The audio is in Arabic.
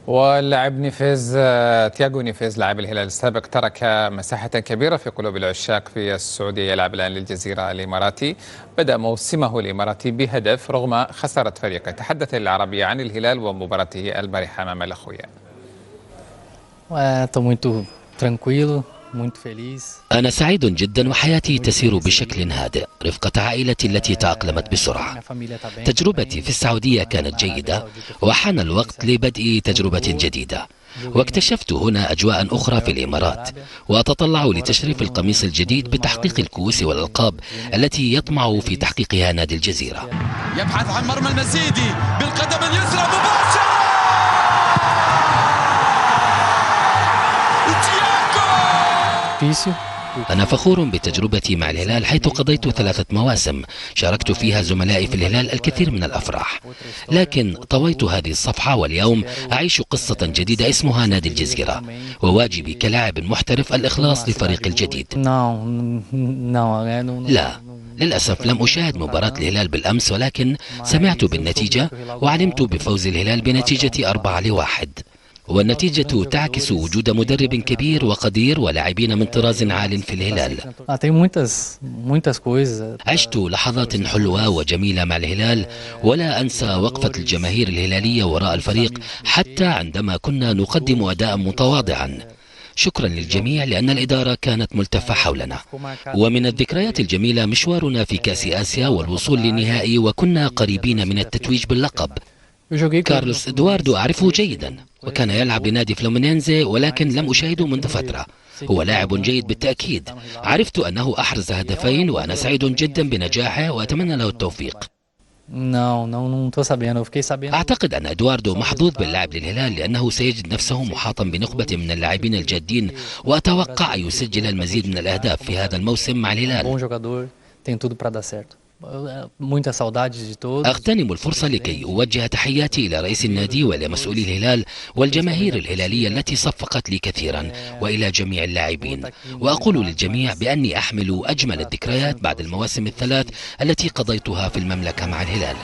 واللاعب نيفيز تياغو نيفيز لاعب الهلال السابق ترك مساحة كبيرة في قلوب العشاق في السعودية. يلعب الآن للجزيرة الإماراتي. بدأ موسمه الإماراتي بهدف رغم خسارة فريقه. تحدث العربية عن الهلال ومباراته البارحة أمام الأخويا. Estou muito tranquilo, muito feliz. أنا سعيد جدا وحياتي تسير بشكل هادئ رفقة عائلتي التي تأقلمت بسرعة. تجربتي في السعودية كانت جيدة وحان الوقت لبدء تجربة جديدة، واكتشفت هنا أجواء أخرى في الإمارات، وأتطلع لتشريف القميص الجديد بتحقيق الكؤوس والألقاب التي يطمع في تحقيقها نادي الجزيرة. يبحث عن مرمى المزيدي بالقدم اليسرى مباشرة. أنا فخور بتجربتي مع الهلال، حيث قضيت 3 مواسم شاركت فيها زملائي في الهلال الكثير من الأفراح، لكن طويت هذه الصفحة واليوم أعيش قصة جديدة اسمها نادي الجزيرة، وواجبي كلاعب محترف الإخلاص لفريق الجديد. لا، للأسف لم أشاهد مباراة الهلال بالأمس، ولكن سمعت بالنتيجة وعلمت بفوز الهلال بنتيجة 4-1. والنتيجة تعكس وجود مدرب كبير وقدير ولاعبين من طراز عال في الهلال. عشت لحظات حلوة وجميلة مع الهلال، ولا أنسى وقفة الجماهير الهلالية وراء الفريق حتى عندما كنا نقدم أداء متواضعا. شكرا للجميع لأن الإدارة كانت ملتفة حولنا. ومن الذكريات الجميلة مشوارنا في كأس آسيا والوصول للنهائي، وكنا قريبين من التتويج باللقب. كارلوس إدواردو أعرفه جيدا، وكان يلعب لنادي فلومينينزي، ولكن لم أشاهده منذ فترة. هو لاعب جيد بالتأكيد. عرفت أنه أحرز هدفين وأنا سعيد جدا بنجاحه وأتمنى له التوفيق. أعتقد أن إدواردو محظوظ باللعب للهلال، لأنه سيجد نفسه محاطا بنخبة من اللاعبين الجادين، وأتوقع أن يسجل المزيد من الأهداف في هذا الموسم مع الهلال. أغتنم الفرصة لكي أوجه تحياتي إلى رئيس النادي ولمسؤولي الهلال والجماهير الهلالية التي صفقت لي كثيرا، وإلى جميع اللاعبين، وأقول للجميع بأني أحمل أجمل الذكريات بعد المواسم ال3 التي قضيتها في المملكة مع الهلال.